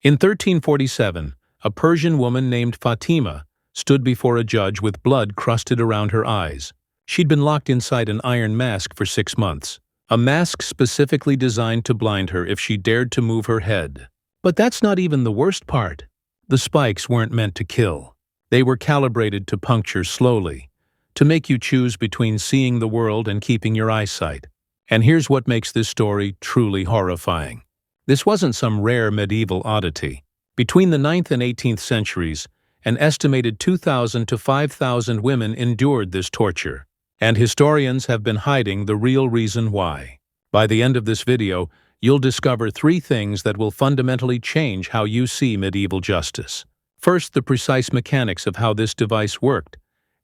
In 1347, a Persian woman named Fatima stood before a judge with blood crusted around her eyes. She'd been locked inside an iron mask for 6 months, a mask specifically designed to blind her if she dared to move her head. But that's not even the worst part. The spikes weren't meant to kill. They were calibrated to puncture slowly, to make you choose between seeing the world and keeping your eyesight. And here's what makes this story truly horrifying. This wasn't some rare medieval oddity. Between the 9th and 18th centuries, an estimated 2,000 to 5,000 women endured this torture, and historians have been hiding the real reason why. By the end of this video, you'll discover 3 things that will fundamentally change how you see medieval justice. First, the precise mechanics of how this device worked,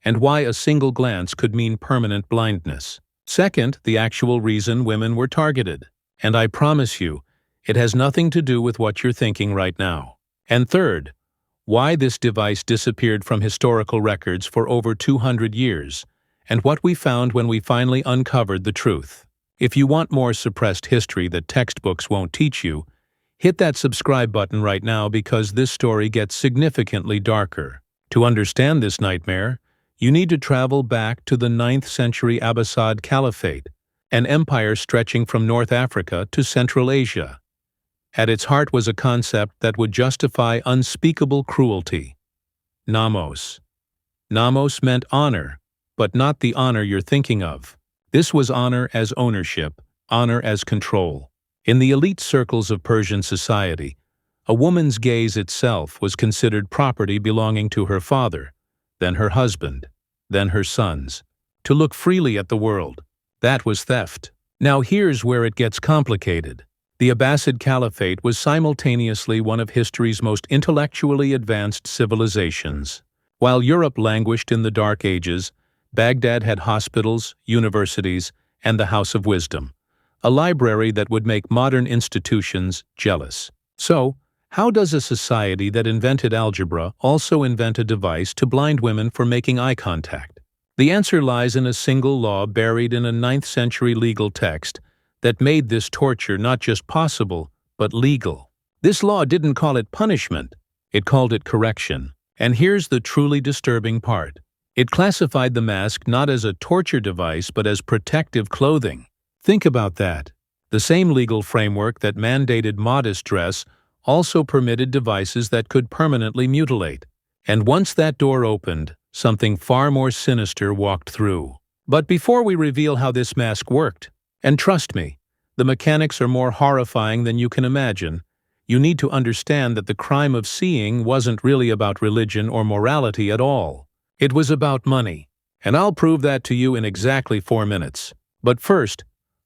and why a single glance could mean permanent blindness. Second, the actual reason women were targeted, and I promise you, it has nothing to do with what you're thinking right now. And third, why this device disappeared from historical records for over 200 years, and what we found when we finally uncovered the truth. If you want more suppressed history that textbooks won't teach you, hit that subscribe button right now because this story gets significantly darker. To understand this nightmare, you need to travel back to the 9th century Abbasid Caliphate, an empire stretching from North Africa to Central Asia. At its heart was a concept that would justify unspeakable cruelty. Namus. Namus meant honor, but not the honor you're thinking of. This was honor as ownership, honor as control. In the elite circles of Persian society, a woman's gaze itself was considered property belonging to her father, then her husband, then her sons. To look freely at the world, that was theft. Now here's where it gets complicated. The Abbasid Caliphate was simultaneously one of history's most intellectually advanced civilizations. While Europe languished in the Dark Ages, Baghdad had hospitals, universities, and the House of Wisdom, a library that would make modern institutions jealous. So, how does a society that invented algebra also invent a device to blind women for making eye contact? The answer lies in a single law buried in a 9th century legal text that made this torture not just possible, but legal. This law didn't call it punishment, it called it correction. And here's the truly disturbing part. It classified the mask not as a torture device but as protective clothing. Think about that. The same legal framework that mandated modest dress also permitted devices that could permanently mutilate. And once that door opened, something far more sinister walked through. But before we reveal how this mask worked, and trust me, the mechanics are more horrifying than you can imagine, you need to understand that the crime of seeing wasn't really about religion or morality at all. It was about money, and I'll prove that to you in exactly 4 minutes. But first,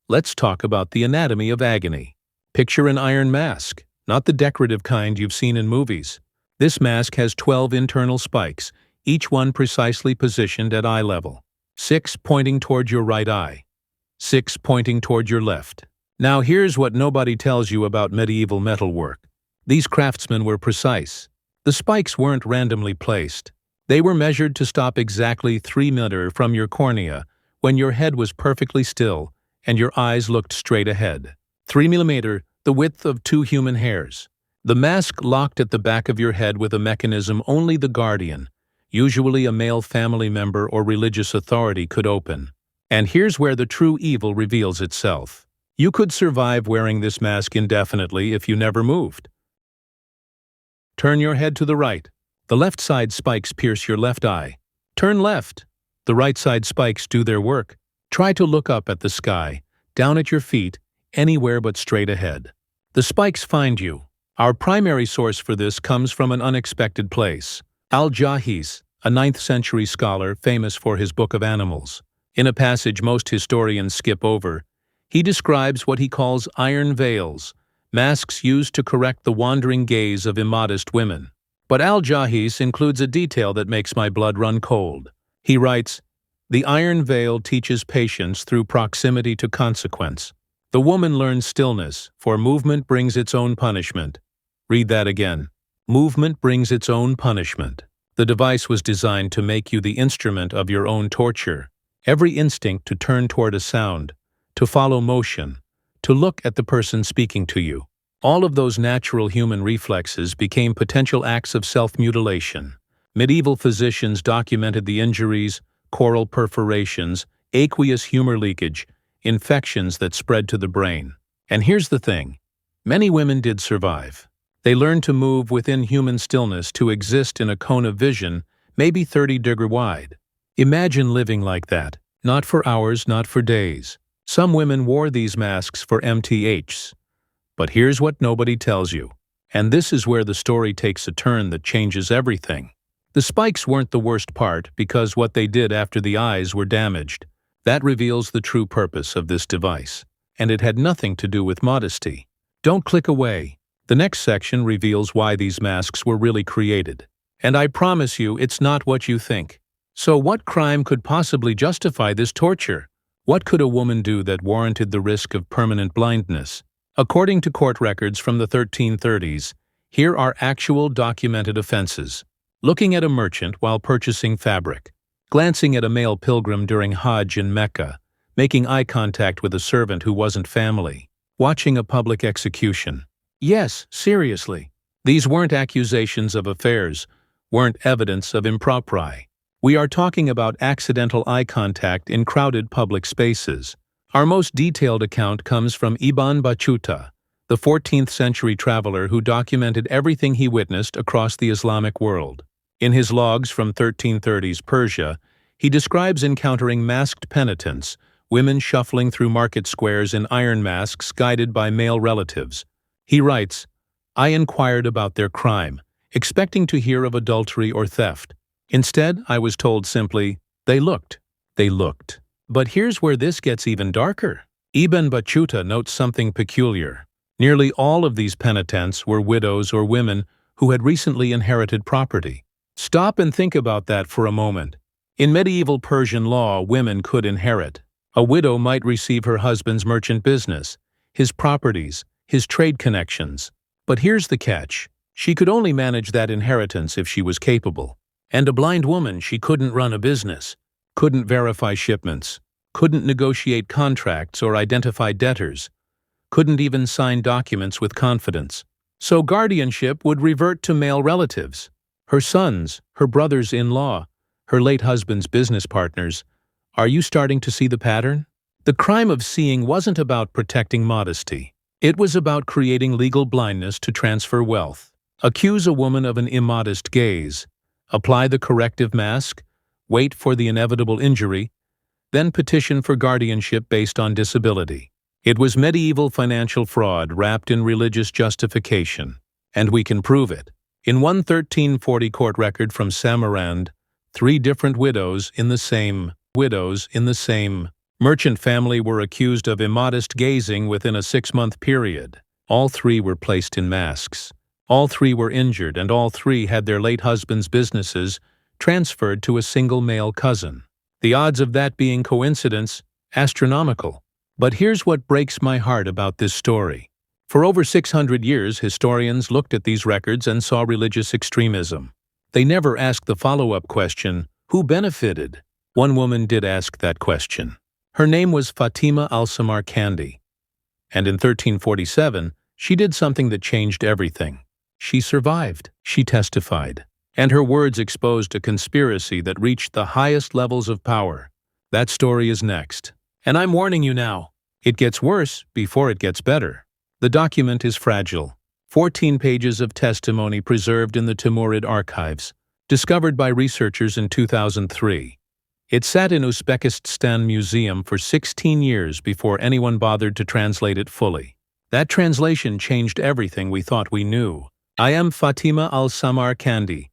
let's talk about the anatomy of agony. Picture an iron mask, not the decorative kind you've seen in movies. This mask has 12 internal spikes, each one precisely positioned at eye level. 6 pointing toward your right eye. 6 pointing toward your left. Now here's what nobody tells you about medieval metalwork. These craftsmen were precise. The spikes weren't randomly placed. They were measured to stop exactly 3 mm from your cornea when your head was perfectly still and your eyes looked straight ahead. 3 mm, the width of 2 human hairs. The mask locked at the back of your head with a mechanism only the guardian, usually a male family member or religious authority, could open. And here's where the true evil reveals itself. You could survive wearing this mask indefinitely if you never moved. Turn your head to the right. The left side spikes pierce your left eye. Turn left. The right side spikes do their work. Try to look up at the sky, down at your feet, anywhere but straight ahead. The spikes find you. Our primary source for this comes from an unexpected place. Al-Jahiz, a 9th century scholar famous for his Book of Animals. In a passage most historians skip over, he describes what he calls iron veils, masks used to correct the wandering gaze of immodest women. But Al-Jahiz includes a detail that makes my blood run cold. He writes, "The iron veil teaches patience through proximity to consequence. The woman learns stillness, for movement brings its own punishment." Read that again. Movement brings its own punishment. The device was designed to make you the instrument of your own torture. Every instinct to turn toward a sound, to follow motion, to look at the person speaking to you. All of those natural human reflexes became potential acts of self-mutilation. Medieval physicians documented the injuries, choral perforations, aqueous humor leakage, infections that spread to the brain. And here's the thing. Many women did survive. They learned to move within human stillness, to exist in a cone of vision, maybe 30 degrees wide. Imagine living like that. Not for hours, not for days. Some women wore these masks for MTHs. But here's what nobody tells you. And this is where the story takes a turn that changes everything. The spikes weren't the worst part, because what they did after the eyes were damaged. That reveals the true purpose of this device. And it had nothing to do with modesty. Don't click away. The next section reveals why these masks were really created. And I promise you, it's not what you think. So what crime could possibly justify this torture? What could a woman do that warranted the risk of permanent blindness? According to court records from the 1330s, here are actual documented offenses. Looking at a merchant while purchasing fabric, glancing at a male pilgrim during Hajj in Mecca, making eye contact with a servant who wasn't family, watching a public execution. Yes, seriously. These weren't accusations of affairs, weren't evidence of impropriety. We are talking about accidental eye contact in crowded public spaces. Our most detailed account comes from Ibn Battuta, the 14th century traveler who documented everything he witnessed across the Islamic world. In his logs from 1330s Persia, he describes encountering masked penitents, women shuffling through market squares in iron masks guided by male relatives. He writes, "I inquired about their crime, expecting to hear of adultery or theft. Instead, I was told simply, they looked. They looked." But here's where this gets even darker. Ibn Battuta notes something peculiar. Nearly all of these penitents were widows or women who had recently inherited property. Stop and think about that for a moment. In medieval Persian law, women could inherit. A widow might receive her husband's merchant business, his properties, his trade connections. But here's the catch. She could only manage that inheritance if she was capable. And a blind woman, she couldn't run a business, couldn't verify shipments, couldn't negotiate contracts or identify debtors, couldn't even sign documents with confidence. So guardianship would revert to male relatives. Her sons, her brothers-in-law, her late husband's business partners. Are you starting to see the pattern? The crime of seeing wasn't about protecting modesty. It was about creating legal blindness to transfer wealth. Accuse a woman of an immodest gaze, apply the corrective mask, wait for the inevitable injury, then petition for guardianship based on disability. It was medieval financial fraud wrapped in religious justification, and we can prove it. In one 1340 court record from Samarkand, 3 different widows in the same merchant family were accused of immodest gazing within a 6-month period. All 3 were placed in masks. All 3 were injured, and all 3 had their late husband's businesses transferred to a single male cousin. The odds of that being coincidence, astronomical. But here's what breaks my heart about this story. For over 600 years, historians looked at these records and saw religious extremism. They never asked the follow-up question, who benefited? One woman did ask that question. Her name was Fatima al-Samarkandi. And in 1347, she did something that changed everything. She survived, she testified, and her words exposed a conspiracy that reached the highest levels of power. That story is next. And I'm warning you now, it gets worse before it gets better. The document is fragile. 14 pages of testimony preserved in the Timurid archives, discovered by researchers in 2003. It sat in Uzbekistan Museum for 16 years before anyone bothered to translate it fully. That translation changed everything we thought we knew. I am Fatima al-Samarkandi,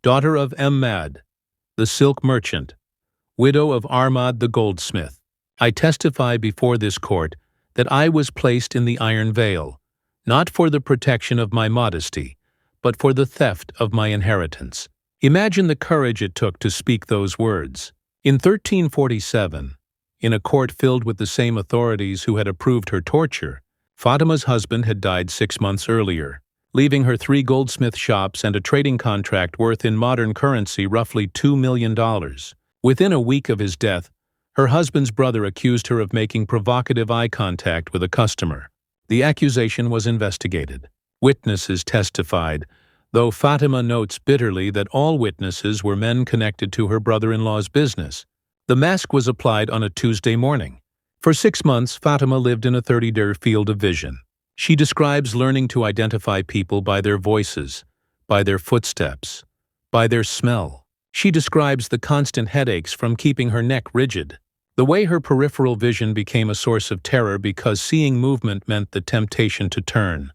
daughter of Ahmad, the silk merchant, widow of Ahmad the goldsmith. I testify before this court that I was placed in the iron veil, not for the protection of my modesty, but for the theft of my inheritance. Imagine the courage it took to speak those words. In 1347, in a court filled with the same authorities who had approved her torture, Fatima's husband had died 6 months earlier, leaving her 3 goldsmith shops and a trading contract worth in modern currency roughly $2 million. Within a week of his death, her husband's brother accused her of making provocative eye contact with a customer. The accusation was investigated. Witnesses testified, though Fatima notes bitterly that all witnesses were men connected to her brother-in-law's business. The mask was applied on a Tuesday morning. For 6 months, Fatima lived in a 30-day field of vision. She describes learning to identify people by their voices, by their footsteps, by their smell. She describes the constant headaches from keeping her neck rigid, the way her peripheral vision became a source of terror because seeing movement meant the temptation to turn,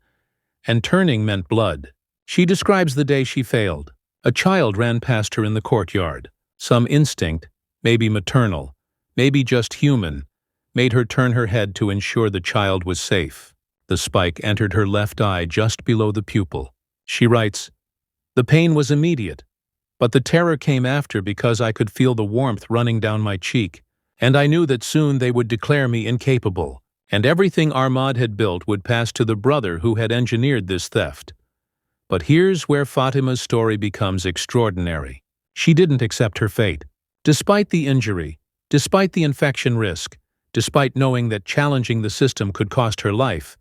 and turning meant blood. She describes the day she failed. A child ran past her in the courtyard. Some instinct, maybe maternal, maybe just human, made her turn her head to ensure the child was safe. The spike entered her left eye just below the pupil. She writes, "The pain was immediate, but the terror came after because I could feel the warmth running down my cheek, and I knew that soon they would declare me incapable, and everything Ahmad had built would pass to the brother who had engineered this theft." But here's where Fatima's story becomes extraordinary. She didn't accept her fate. Despite the injury, despite the infection risk, despite knowing that challenging the system could cost her life,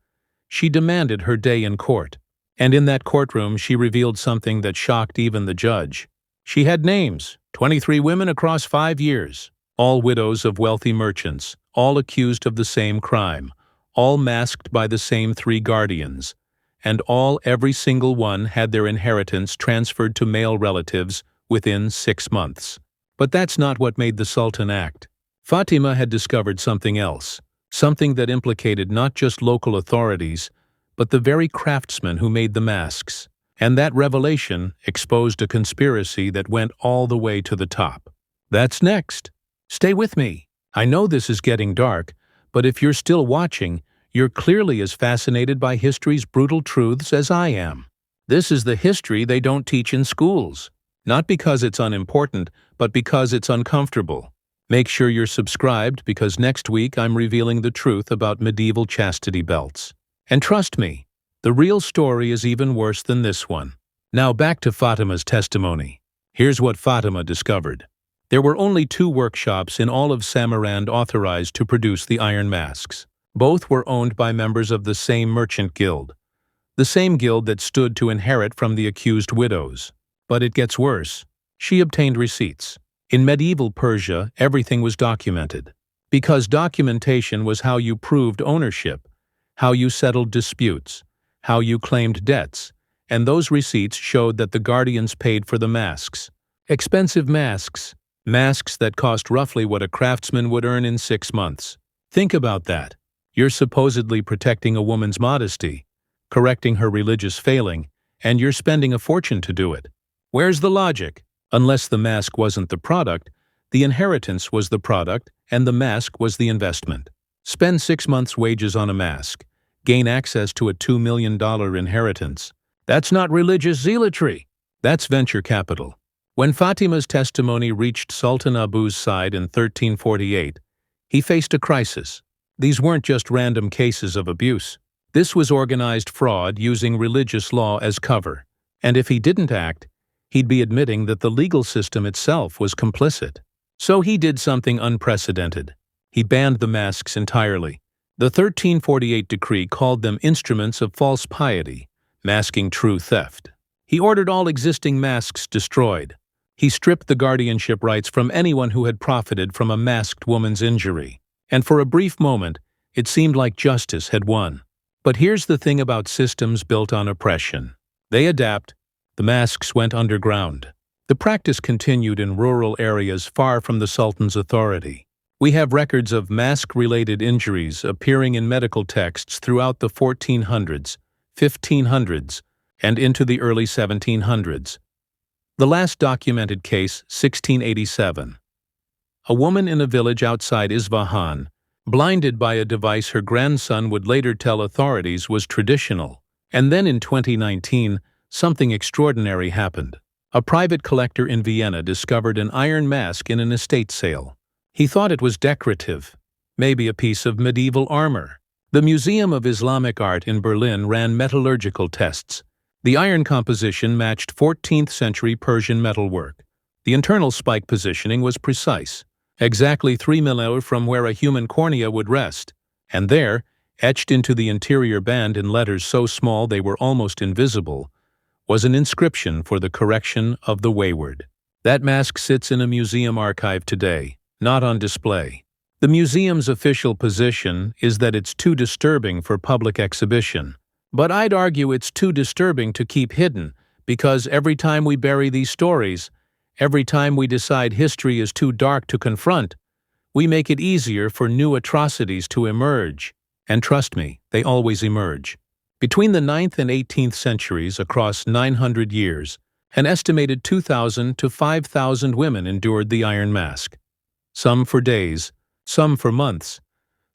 she demanded her day in court. And in that courtroom, she revealed something that shocked even the judge. She had names, 23 women across 5 years, all widows of wealthy merchants, all accused of the same crime, all masked by the same 3 guardians, and every single one had their inheritance transferred to male relatives within 6 months. But that's not what made the Sultan act. Fatima had discovered something else, something that implicated not just local authorities, but the very craftsmen who made the masks. And that revelation exposed a conspiracy that went all the way to the top. That's next. Stay with me. I know this is getting dark, but if you're still watching, you're clearly as fascinated by history's brutal truths as I am. This is the history they don't teach in schools. Not because it's unimportant, but because it's uncomfortable. Make sure you're subscribed because next week I'm revealing the truth about medieval chastity belts. And trust me, the real story is even worse than this one. Now back to Fatima's testimony. Here's what Fatima discovered. There were only 2 workshops in all of Samarkand authorized to produce the iron masks. Both were owned by members of the same merchant guild, the same guild that stood to inherit from the accused widows. But it gets worse. She obtained receipts. In medieval Persia, everything was documented, because documentation was how you proved ownership, how you settled disputes, how you claimed debts, and those receipts showed that the guardians paid for the masks. Expensive masks, masks that cost roughly what a craftsman would earn in 6 months. Think about that. You're supposedly protecting a woman's modesty, correcting her religious failing, and you're spending a fortune to do it. Where's the logic? Unless the mask wasn't the product, the inheritance was the product, and the mask was the investment. Spend 6 months' wages on a mask, gain access to a $2 million inheritance. That's not religious zealotry. That's venture capital. When Fatima's testimony reached Sultan Abu's side in 1348, he faced a crisis. These weren't just random cases of abuse. This was organized fraud using religious law as cover. And if he didn't act, he'd be admitting that the legal system itself was complicit. So he did something unprecedented. He banned the masks entirely. The 1348 decree called them instruments of false piety, masking true theft. He ordered all existing masks destroyed. He stripped the guardianship rights from anyone who had profited from a masked woman's injury. And for a brief moment, it seemed like justice had won. But here's the thing about systems built on oppression. They adapt. The masks went underground. The practice continued in rural areas far from the Sultan's authority. We have records of mask-related injuries appearing in medical texts throughout the 1400s, 1500s, and into the early 1700s. The last documented case, 1687. A woman in a village outside Isfahan, blinded by a device her grandson would later tell authorities was traditional. And then in 2019, something extraordinary happened. A private collector in Vienna discovered an iron mask in an estate sale. He thought it was decorative, maybe a piece of medieval armor. The Museum of Islamic Art in Berlin ran metallurgical tests. The iron composition matched 14th-century Persian metalwork. The internal spike positioning was precise, exactly 3 mm from where a human cornea would rest. And there, Etched into the interior band in letters so small they were almost invisible, was an inscription for the correction of the wayward. That mask sits in a museum archive today, not on display. The museum's official position is that it's too disturbing for public exhibition. But I'd argue it's too disturbing to keep hidden, because every time we bury these stories, every time we decide history is too dark to confront, we make it easier for new atrocities to emerge. And trust me, they always emerge. Between the 9th and 18th centuries, across 900 years, an estimated 2,000 to 5,000 women endured the Iron Mask. Some for days, some for months,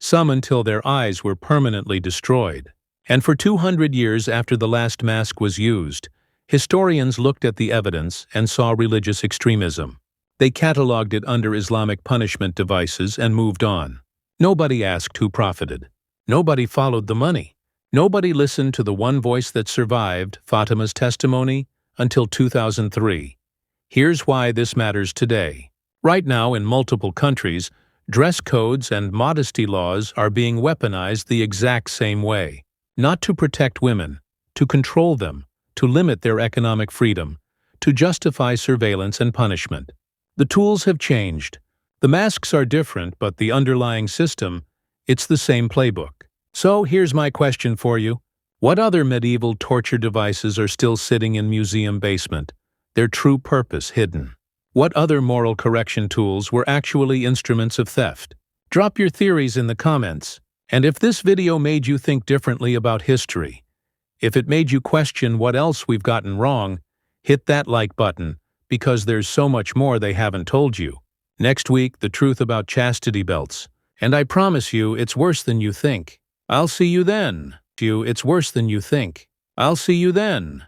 some until their eyes were permanently destroyed. And for 200 years after the last mask was used, historians looked at the evidence and saw religious extremism. They catalogued it under Islamic punishment devices and moved on. Nobody asked who profited. Nobody followed the money. Nobody listened to the one voice that survived, Fatima's testimony, until 2003. Here's why this matters today. Right now, in multiple countries, dress codes and modesty laws are being weaponized the exact same way. Not to protect women, to control them, to limit their economic freedom, to justify surveillance and punishment. The tools have changed. The masks are different, but the underlying system, it's the same playbook. So here's my question for you. What other medieval torture devices are still sitting in museum basement, their true purpose hidden? What other moral correction tools were actually instruments of theft? Drop your theories in the comments. And if this video made you think differently about history, if it made you question what else we've gotten wrong, hit that like button, because there's so much more they haven't told you. Next week, the truth about chastity belts. And I promise you, it's worse than you think. I'll see you then. It's worse than you think. I'll see you then.